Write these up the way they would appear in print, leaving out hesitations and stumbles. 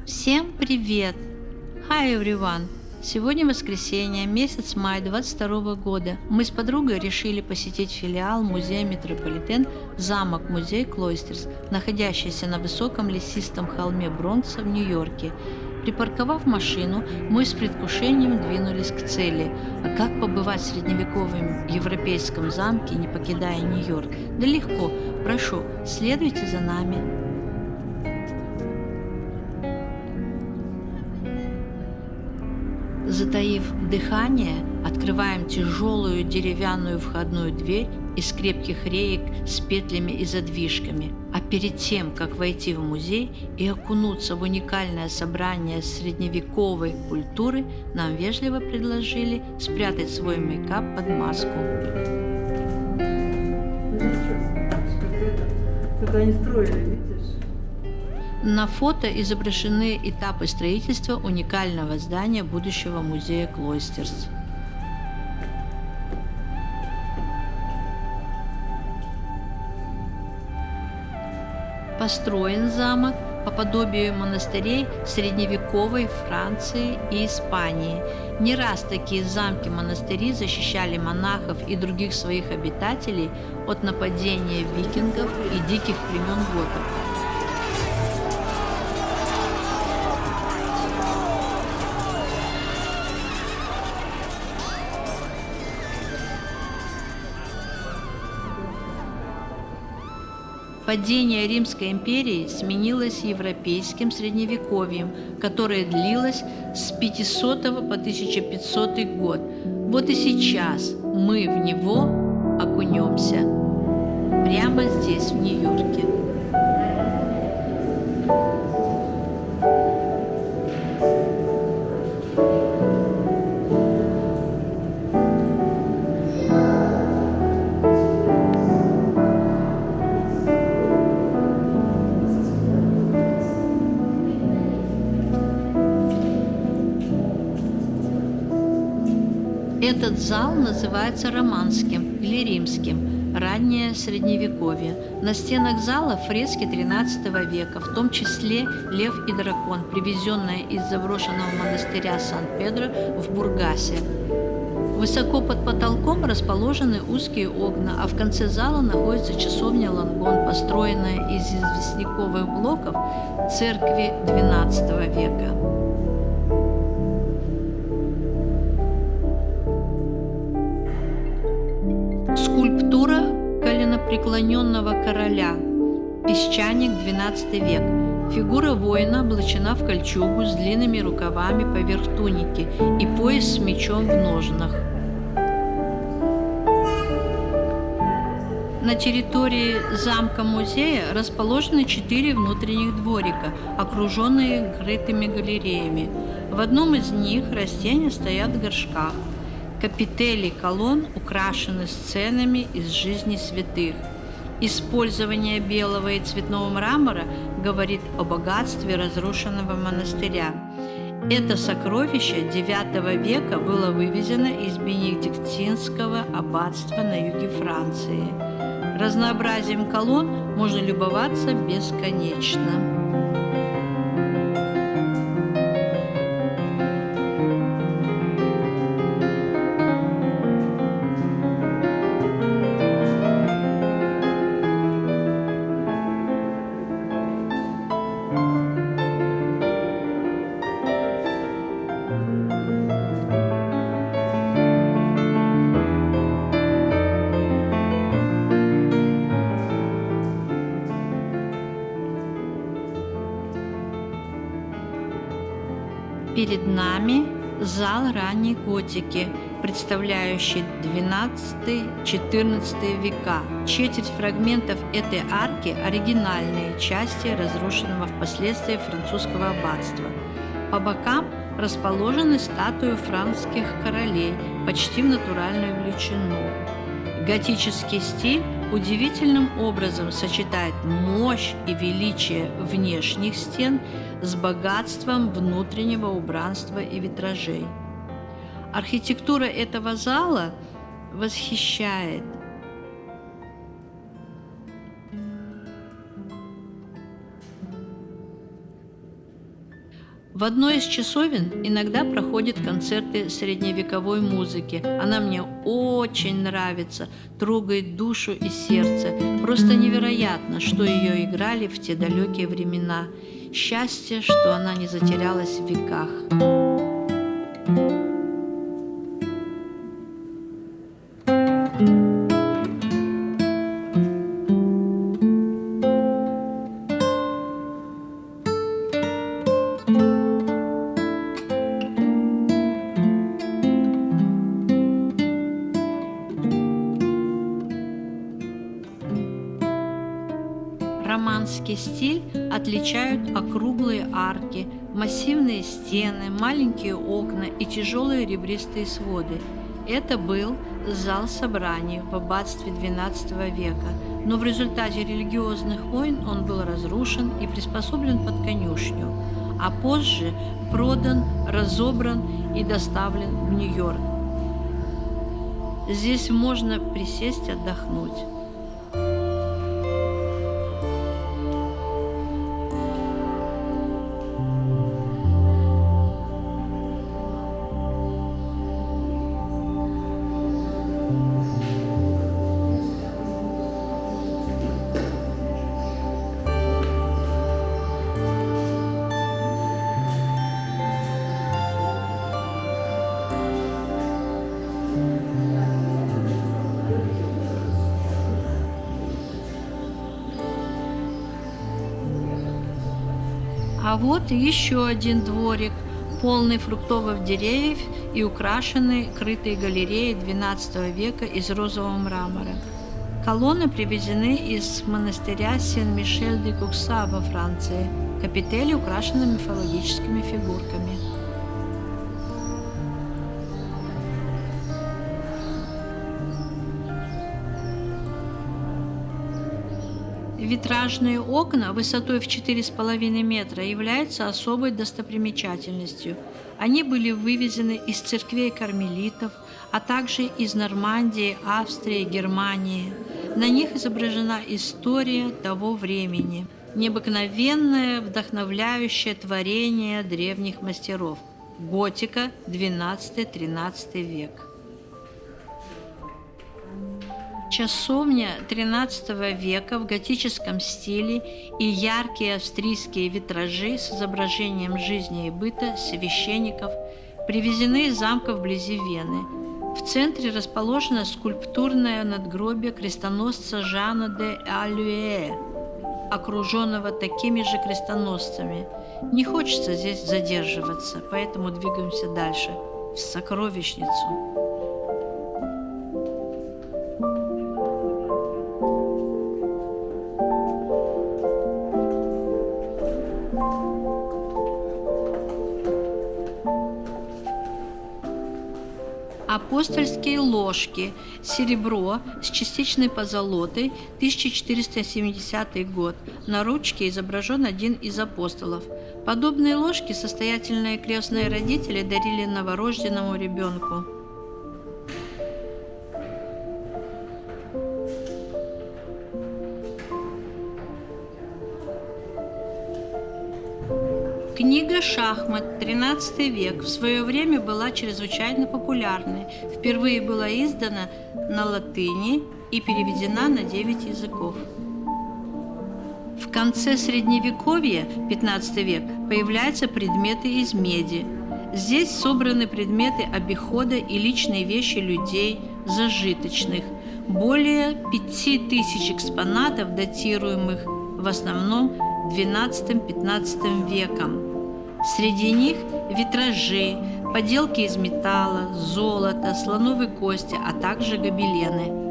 Всем привет! Hi everyone! Сегодня воскресенье, месяц май 22 года. Мы с подругой решили посетить филиал музея Метрополитен замок-музей Клойстерс, находящийся на высоком лесистом холме Бронкса в Нью-Йорке. Припарковав машину, мы с предвкушением двинулись к цели. А как побывать в средневековом европейском замке, не покидая Нью-Йорк? Да легко, прошу, следуйте за нами. Затаив дыхание, открываем тяжелую деревянную входную дверь из крепких реек с петлями и задвижками. А перед тем, как войти в музей и окунуться в уникальное собрание средневековой культуры, нам вежливо предложили спрятать свой мейкап под маску. Как они строили, видишь? На фото изображены этапы строительства уникального здания будущего музея Клойстерс. Построен замок по подобию монастырей средневековой Франции и Испании. Не раз такие замки-монастыри защищали монахов и других своих обитателей от нападения викингов и диких племен готов. Падение Римской империи сменилось европейским средневековьем, которое длилось с 500 по 1500 год. Вот и сейчас мы в него окунемся прямо здесь, в Нью-Йорке. Этот зал называется романским или римским, раннее средневековье. На стенах зала фрески XIII века, в том числе лев и дракон, привезенные из заброшенного монастыря Сан-Педро в Бургасе. Высоко под потолком расположены узкие окна, а в конце зала находится часовня Лангон, построенная из известняковых блоков церкви XII века. Скульптура коленопреклоненного короля, песчаник XII век. Фигура воина облачена в кольчугу с длинными рукавами поверх туники и пояс с мечом в ножнах. На территории замка-музея расположены 4 внутренних дворика, окруженные крытыми галереями. В одном из них растения стоят в горшках. Капители колонн украшены сценами из жизни святых. Использование белого и цветного мрамора говорит о богатстве разрушенного монастыря. Это сокровище IX века было вывезено из бенедиктинского аббатства на юге Франции. Разнообразием колонн можно любоваться бесконечно. Перед нами зал ранней готики, представляющий XII-XIV века. Четверть фрагментов этой арки – оригинальные части разрушенного впоследствии французского аббатства. По бокам расположены статуи франкских королей почти в натуральную величину. Готический стиль удивительным образом сочетает мощь и величие внешних стен с богатством внутреннего убранства и витражей. Архитектура этого зала восхищает. В одной из часовен иногда проходят концерты средневековой музыки. Она мне очень нравится, трогает душу и сердце. Просто невероятно, что ее играли в те далекие времена. Счастье, что она не затерялась в веках. Романский стиль отличают округлые арки, массивные стены, маленькие окна и тяжелые ребристые своды. Это был зал собраний в аббатстве XII века, но в результате религиозных войн он был разрушен и приспособлен под конюшню, а позже продан, разобран и доставлен в Нью-Йорк. Здесь можно присесть отдохнуть. А вот еще один дворик, полный фруктовых деревьев и украшенный крытой галереей XII века из розового мрамора. Колонны привезены из монастыря Сен-Мишель-де-Кукса во Франции. Капители украшены мифологическими фигурками. Витражные окна высотой в 4,5 метра являются особой достопримечательностью. Они были вывезены из церквей кармелитов, а также из Нормандии, Австрии, Германии. На них изображена история того времени. Необыкновенное, вдохновляющее творение древних мастеров. Готика, XII-XIII век. Часовня XIII века в готическом стиле и яркие австрийские витражи с изображением жизни и быта священников привезены из замка вблизи Вены. В центре расположено скульптурное надгробие крестоносца Жана де Алюэ, окруженного такими же крестоносцами. Не хочется здесь задерживаться, поэтому двигаемся дальше, в сокровищницу. Апостольские ложки, серебро с частичной позолотой, 1470 год. На ручке изображен один из апостолов. Подобные ложки состоятельные крестные родители дарили новорожденному ребенку. Книга «Шахмат» XIII век в свое время была чрезвычайно популярной. Впервые была издана на латыни и переведена на 9 языков. В конце Средневековья, XV век, появляются предметы из меди. Здесь собраны предметы обихода и личные вещи людей зажиточных. Более 5000 экспонатов, датируемых в основном XII-XV веком. Среди них витражи, поделки из металла, золота, слоновой кости, а также гобелены.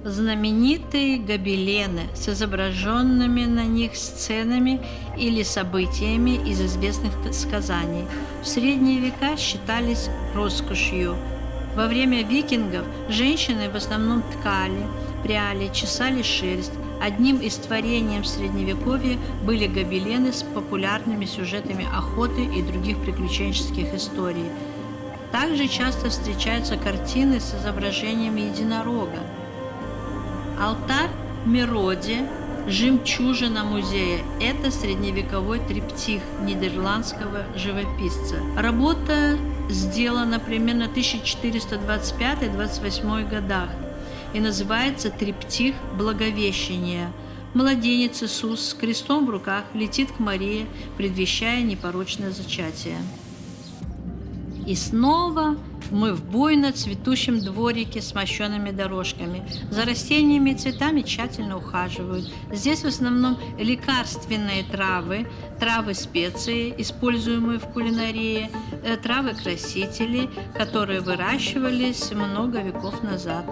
Знаменитые гобелены с изображенными на них сценами или событиями из известных сказаний в средние века считались роскошью. Во время викингов женщины в основном ткали, пряли, чесали шерсть. Одним из творений Средневековья были гобелены с популярными сюжетами охоты и других приключенческих историй. Также часто встречаются картины с изображением единорога. Алтарь Мероде, жемчужина музея – это средневековой триптих нидерландского живописца. Работа сделана примерно в 1425-28 годах и называется «Триптих Благовещения». Младенец Иисус с крестом в руках летит к Марии, предвещая непорочное зачатие. И снова мы в буйно цветущем дворике с мощеными дорожками. За растениями и цветами тщательно ухаживают. Здесь в основном лекарственные травы, травы-специи, используемые в кулинарии, травы-красители, которые выращивались много веков назад.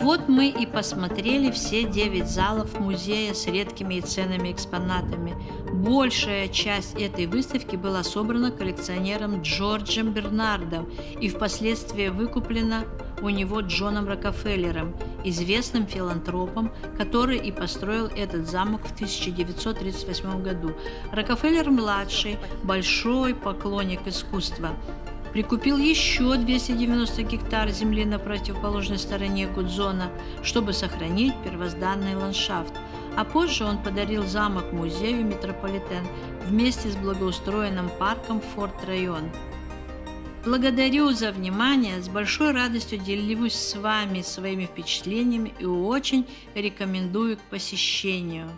Вот мы и посмотрели все 9 залов музея с редкими и ценными экспонатами. Большая часть этой выставки была собрана коллекционером Джорджем Бернардом и впоследствии выкуплена у него Джоном Рокфеллером, известным филантропом, который и построил этот замок в 1938 году. Рокфеллер-младший, большой поклонник искусства, прикупил еще 290 гектар земли на противоположной стороне Гудзона, чтобы сохранить первозданный ландшафт. А позже он подарил замок музею Метрополитен вместе с благоустроенным парком Форт-район. Благодарю за внимание, с большой радостью делюсь с вами своими впечатлениями и очень рекомендую к посещению.